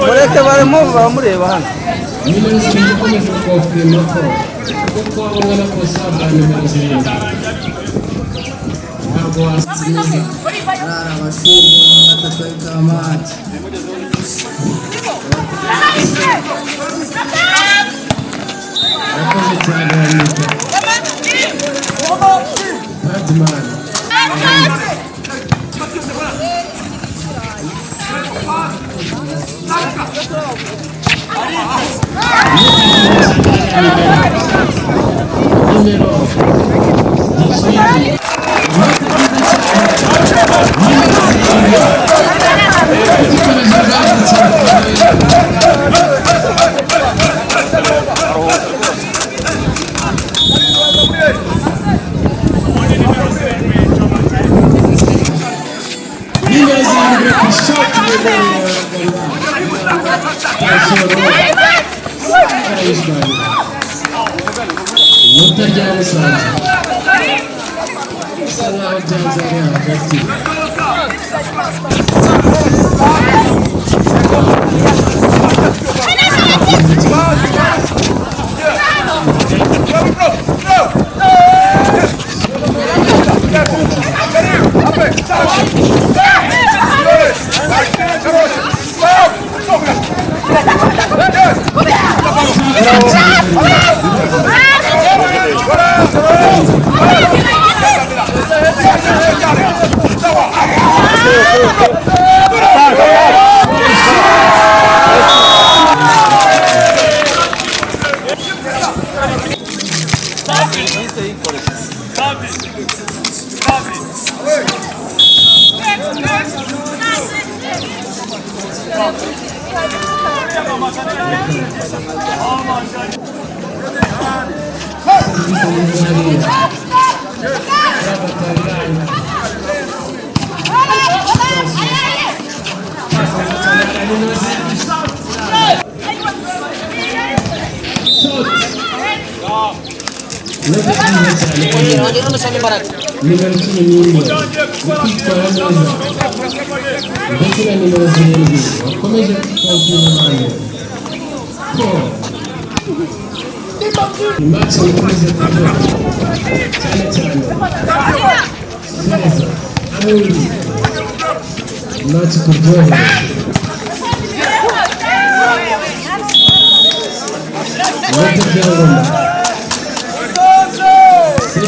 mureke barimo bamureba hano nimero zirindwi ikomeje kofirima ko kuko abona ko usanga nimero zirindwi ntabwo wasinze abashumba batatwereka amazi yakoze cyane wamwita Badman numero 18 mutajya musanze salamu Tanzania hagati nimero 11 kwitwara neza ndetse na nimero 7 bakomeje kwitwara ko match ikomeze kuryoha cyane cyane neza match kuryoha wote byangomba